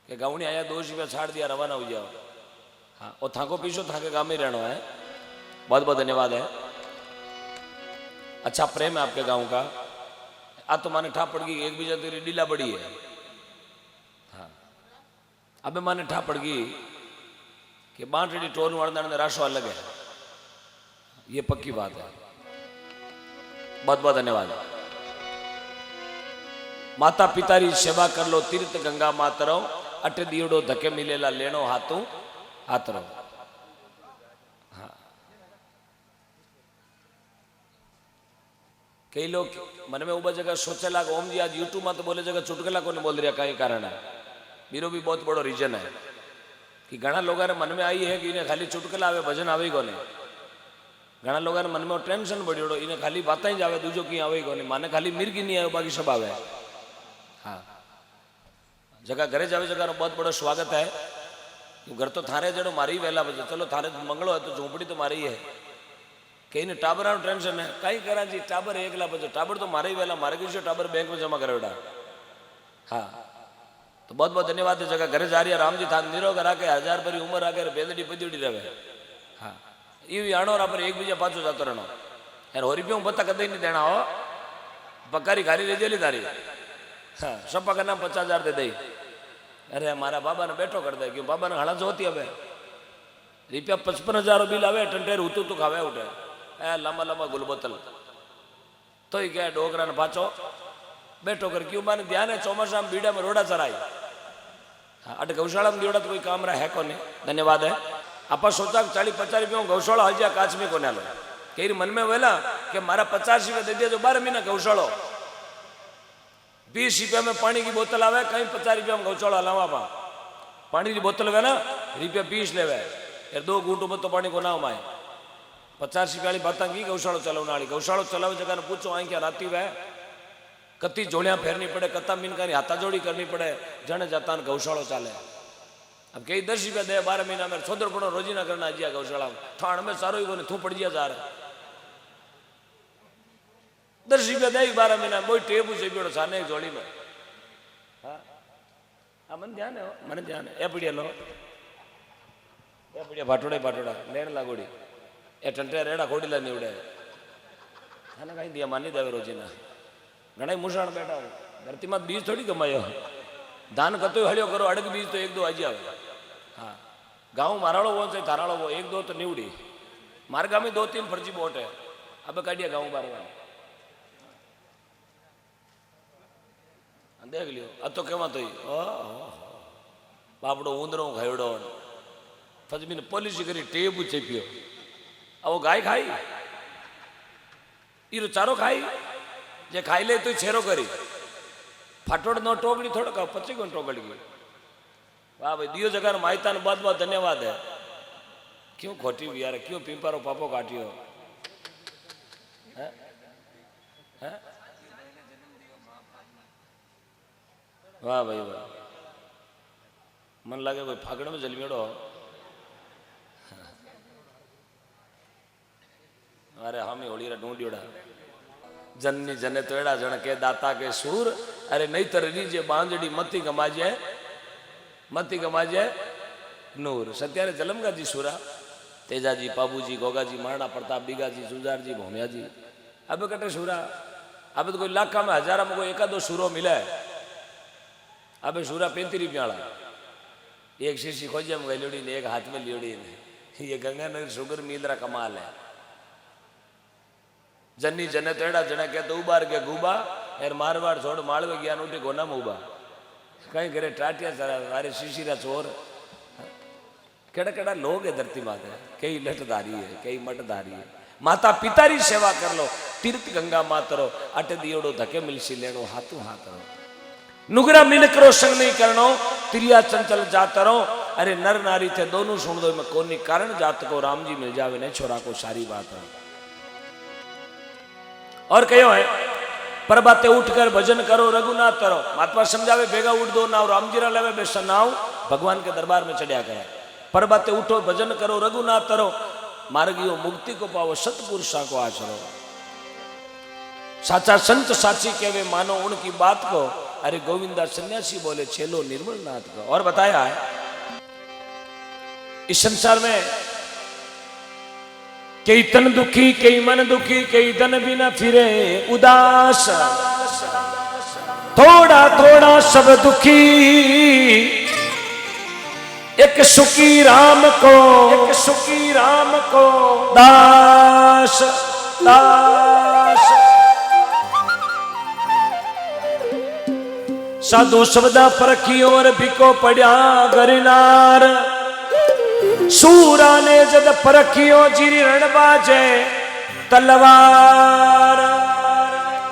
कि गाँव आया 2 रुपया छाड़ दिया रवाना हो जाओ। हाँ और थाको पीछो थाके गाँव में रहना है। बहुत बहुत धन्यवाद है। अच्छा प्रेम है आपके गाँव का। आ तो माने ठा पड़ गई एक बीजा तेरी डीला बड़ी है। हाँ अबे माने ठा पड़ गई कि बांटड़ी टोर वाले राशो अलग है। ये पक्की बात है। बहुत बहुत धन्यवाद। माता पिता री सेवा कर लो तीर्थ गंगा मात रहो अटे दीड़ो धके मिलेला लेनो हाथों हाथ रहो। हाँ कई लोग मन में उबा जगह सोचेला ओम जी आज यूट्यूब में तो बोले जगह चुटकला को नहीं बोल रहा कई कारण है। मेरा भी बहुत बड़ो रीजन है कि घना लोगों ने मन में आई है कि इन्हें खाली चुटकला आवे भजन आवे को नहीं। घना लोगों ने मन में टेंशन बढ़ियो इन्हें खाली बातें ही जावे दूजो की आवे को नहीं। माने खाली मिर्गी नहीं आवे बाकी सब आवे। हाँ जगह घरे जावे जगह बहुत बड़ा स्वागत है। घर तो थारे जड़ो मारी वेला बजे चलो थारे मंगलो है तो झोपड़ी तो मारी है। कहीं ने टाबरा टेंशन है कई करा जी टाबर एकला बजे टाबर तो मारे ही वेला मारे किसी टाबर बैंक में जमा करेड़ा। हाँ तो बहुत बहुत धन्यवाद है। जगह घरे जा रही है राम जी था निरोग आके 1000 भरी उम्र आके बेदड़ी पदड़ी रहे। हाँ ये आणो पर एक बीजा पाछो जातो रहना यार हो रुपये पता कदे नहीं देना हो पक्कारी खारी ले जेली तारी। हाँ सब पका नाम 50,000 दे दई। अरे हमारा बाबा ने बैठो कर दे क्यों बाबा ने हड़ा जो होती है रुपया 55,000 बिल आवे टंटेर उतू तो खावे उठे ए लंबा लंबा गुलबोतल तो ही क्या डोकरा ने पाछो बैठो कर क्यों माने ध्यान है चौमासा में बीड़ा में रोड़ा चराई। हाँ अट गौशाला में जोड़ा तो कोई काम रहा है को नहीं। धन्यवाद है। आप सोचा 40-50 रुपया गौशाला हजिया काच में को लो कई मन में वेला कि मारा 50 रुपया दे दिया जो 12 महीना गौशालो 20 रुपया में पानी की बोतल आवे कहीं 50 रुपया में गौशाला हलावा पा पानी की बोतल वे ना रुपया 20 लेवे यार 2 घूंटू में तो पानी को ना माए 50 रुपया वाली बात की गौशाला चलाने वाली गौशाला चलावे जगह ने पूछो आई क्या राती वह कत्ती जोड़ियां फेरनी पड़े कत्ता मिनका हाथा जोड़ी करनी पड़े जने जाता गौशाला चाले। अब कई 10 रुपया दे 12 महीना में सोदर पड़ो रोजी ना करना जिया गौशाला ठाण में सारो ही थू पड़ जिया जा रहा 10 रुपया दे 12 महीना कोई टेबू से भी साने जोड़ी में। हाँ मन ध्यान है मन ध्यान है ए पीड़िया लो ए पीड़िया भाटोड़ा भाटोड़ा लेन लागोड़ी ए टंटे रेड़ा खोड़ी निवड़े है ना कहीं दिया मानी देवे रोजी ना घना मुसाण बैठा हो धरती में बीज थोड़ी कमायो धान कतो हड़ियो करो अड़ग बीज तो 1-2 आज आवे। हाँ गाँव माराड़ो वो चाहे थाराड़ो वो 1-2 तो निवड़ी मार्गा में 2-3 फर्जी बोट है अब काटिया गाँव बार देख लियो अब तो केवा तो बापड़ो ऊंदरो खायड़ो फजमी ने पॉलिसी करी टेबू चेपियो अब वो गाय खाई ईरो चारो खाई जे खाई ले तो छेरो करी फाटोड़ नो टोकड़ी थोड़ा का 25 को टोकड़ी गई। वाह भाई दियो जगह मायता ने बहुत बहुत धन्यवाद है। क्यों खोटी भी यार क्यों पिंपारो पापो काटियो है? है? वाह भाई वाह मन लगे कोई फागड़ में जलमेड़ो। अरे हम ही होली ढूंढियोड़ा जननी जने तो एड़ा जन के दाता के सूर अरे नहीं तर रीजे बांजड़ी मती गमाजे नूर सत्यारे जलमगा जी सूरा तेजा जी पाबू जी गोगा जी महाराणा प्रताप बीगा जी जुजार जी भोमिया जी अब कटे सूरा अब तो कोई लाखा में 1000 में कोई 1-2 सूरो मिले अब सूरा 35 रुपया एक शीशी खोजे में गई ने एक हाथ में लियोड़ी ने ये गंगानगर शुगर मींद्रा कमाल है। जन्नी जने तेड़ा जने के तो उबार के गुबा एर मारवाड़ छोड़ मालवे ज्ञान उठे गोना मुबा कहीं करे टाटिया सारे शिशिरा चोर केड़ा केड़ा लोग है धरती माता कई लटधारी है कई मठधारी है। माता पिता री सेवा कर लो तीर्थ गंगा मातरो अटे दियोड़ो धके मिलसी लेनो हाथों हाथ रो नुगरा मिल करो संग नहीं करनो तिरिया चंचल जात रहो अरे नर नारी थे दोनों सुन दो में कोनी कारण जात को राम जी मिल जावे ने छोरा को सारी बात है। और कहो है प्रभाते उठकर भजन करो रघुनाथ करो महात्मा समझावे भेगा उठ दो नाव राम जी लेवे बेसन नाव भगवान के दरबार में चढ़िया गया। प्रभाते उठो भजन करो रघुनाथ करो मार्गियों मुक्ति को पाओ सतपुरुषा को आचरो साचा संत साची कहवे मानो उनकी बात को अरे गोविंदा सन्यासी बोले चेलो निर्मल नाथ का। और बताया है इस संसार में कई तन दुखी, कई मन दुखी, कई धन बिना फिरे उदास, थोड़ा थोड़ा सब दुखी, एक सुखी राम को, एक सुखी राम को दास दास। साधु शब्दा परखी और बिको पड़ा गरिनार, सूरा ने जद परखियो जीरी रण बाजे तलवार।